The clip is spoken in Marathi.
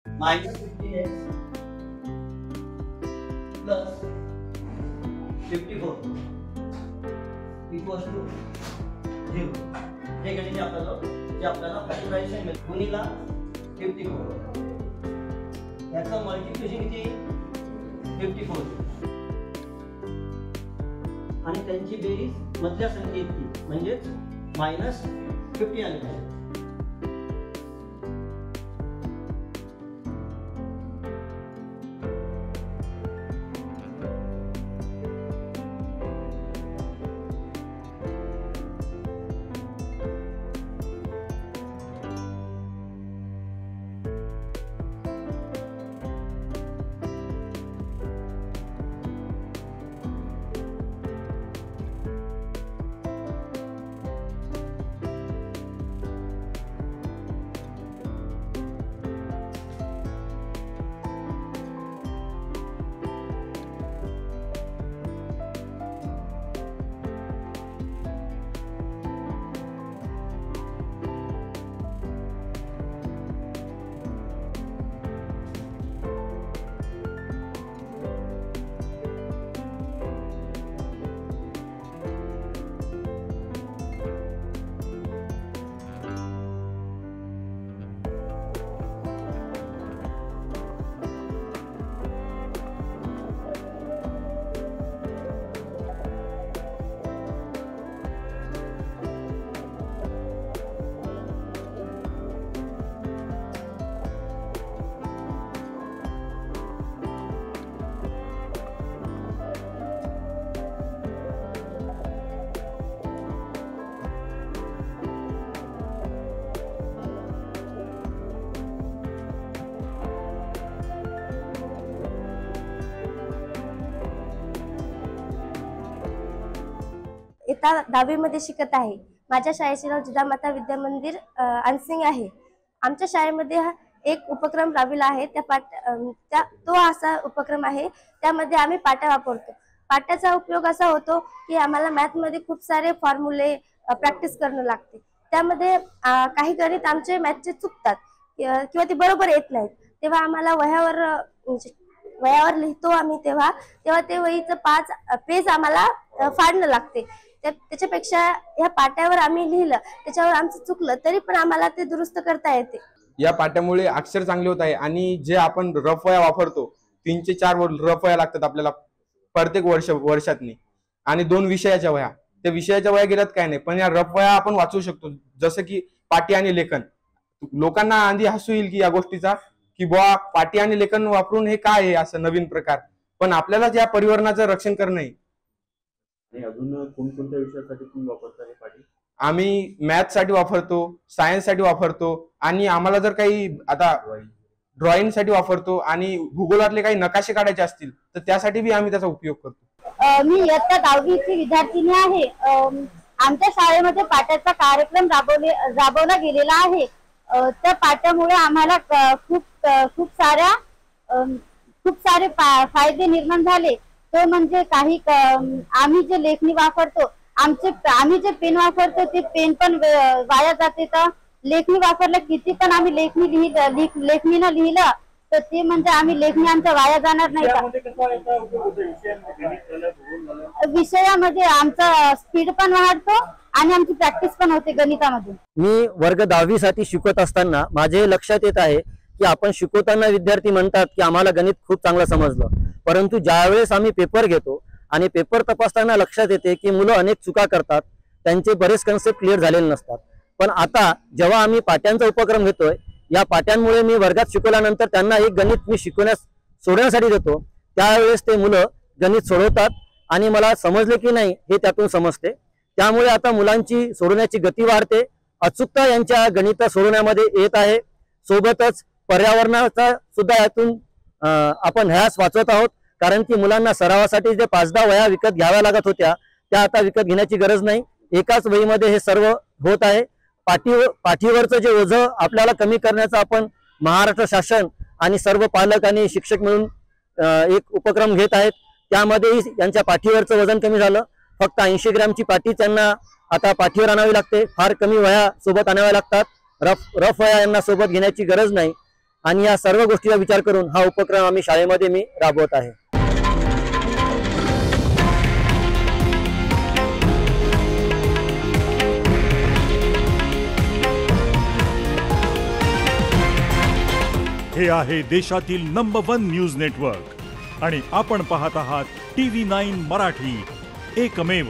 -15x plus 54 equals to 0. हे गणित आपल्याला फॅक्टरायझेशन मिळेल गुणिला 54. याचं मल्टिप्लिकेशन किती 54 आणि त्यांची बेरीज मधल्या संख्या इतकी म्हणजेच -50 आली पाहिजे. इयत्ता 10वी मध्ये शिकत आहे. माझ्या शाळेचे नाव जिजामाता विद्या मंदिर अनसिंग आहे. आमच्या शाळेमध्ये एक उपक्रम राबविला आहे. तो असा उपक्रम आहे त्यामध्ये आम्ही पाट्या वापरतो. पाट्याचा उपयोग असा होतो की आम्हाला मॅथ मध्ये खूप सारे फॉर्म्युले प्रॅक्टिस करणं लागते. त्यामध्ये काही गणित आमचे मॅथचे चुकतात किंवा ते बरोबर येत नाहीत. तेव्हा आम्हाला वह्यावर लिहितो आम्ही तेव्हा ते वहीचं 5 पेज आम्हाला फाडणं लागते. त्याच्यापेक्षा ह्या पाट्यावर आम्ही लिहिलं त्याच्यावर आमचं चुकलं तरी पण आम्हाला ते दुरुस्त करता येते. या पाट्यामुळे अक्षर चांगले होत आहे आणि जे आपण रफ वह्या वापरतो 3 ते 4 रफ वह्या लागतात आपल्याला प्रत्येक वर्षातनी आणि 2 विषयाच्या वह्या. त्या विषयाच्या वह्या गेल्यात काय नाही पण या रफ वह्या आपण वाचू शकतो. जसं की पाटी आणि लेखन. लोकांना आधी हसू येईल की या गोष्टीचा की बुवा पाटी आणि लेखन वापरून हे काय आहे असं नवीन प्रकार. पण आपल्यालाच या पर्यावरणाचं रक्षण करणं आहे. आणि अजून कोणकोणत्या विषयासाठी तुम्ही वापरता हे पाटी? आम्ही मॅथ साठी वापरतो, सायन्स साठी वापरतो आणि आम्हाला जर काही आता ड्रॉइंग साठी वापरतो आणि भूगोलातले काही नकाशे काढायचे असतील तर त्यासाठी बी आम्ही त्याचा उपयोग करतो. मी इयत्ता 10वीची विद्यार्थिनी आहे. आमच्या शाळेमध्ये पाट्याचा कार्यक्रम राबवला गेलेला आहे. त्या पाट्यामुळे आम्हाला खूप सारे फायदे निर्माण झाले. तो म्हणजे आम्ही जे लेखणी वापरतो आम्ही जे पेन वापरतो ते पेन पण वाया जाते. तर लेखणी वापरलं किती पण आम्ही लेखणीनं लिहिलं तर ते म्हणजे आम्ही लेखणी आमच्या वाया जाणार नाही. विषयामध्ये आमचा स्पीड पण वाढतो आणि आमची प्रॅक्टिस पण होते गणितामध्ये. मी वर्ग 10वी साठी शिकवत असताना माझे लक्षात येत आहे की आपण शिकवताना विद्यार्थी म्हणतात की आम्हाला गणित खूप चांगलं समजलं, परंतु ज्यावेळेस आम्ही पेपर घेतो आणि पेपर तपासताना लक्षात येते की मुलं अनेक चुका करतात, त्यांचे बरेच कन्सेप्ट क्लिअर झालेले नसतात. पण आता जेव्हा आम्ही पाट्यांचा उपक्रम घेतोय या पाट्यांमुळे मी वर्गात शिकवल्यानंतर त्यांना एक गणित मी सोडवण्यासाठी देतो त्यावेळेस ते मुलं गणित सोडवतात आणि मला समजले की नाही हे त्यातून समजते. त्यामुळे आता मुलांची सोडवण्याची गती वाढते, अचूकता यांच्या गणित सोडवण्यामध्ये येत आहे. सोबतच पर्यावरणाचा सुद्धा यातून आपण ह्यास वाचवत आहोत. कारण की मुलांना सरावासाठी जे 5-10 वह्या विकत घ्याव्या लागत होत्या त्या आता विकत घेण्याची गरज नाही. एकाच वहीमध्ये हे सर्व होत आहे. पाठीवरचं जे ओझं आपल्याला कमी करण्याचा आपण महाराष्ट्र शासन आणि सर्व पालक आणि शिक्षक मिळून एक उपक्रम घेत आहेत. त्यामध्येही यांच्या पाठीवरचं वजन कमी झालं. फक्त 80 ग्रॅमची पाटी त्यांना आता पाठीवर आणावी लागते. फार कमी वह्या सोबत आणाव्या लागतात. रफ वह्या यांना सोबत घेण्याची गरज नाही. आणि या सर्व गोष्टीचा विचार करून हा उपक्रम आम्ही शाळेमध्ये मी राबवत आहे. हे आहे देशातील नंबर 1 न्यूज नेटवर्क आणि आपण पाहत आहात TV9 मराठी, एकमेव.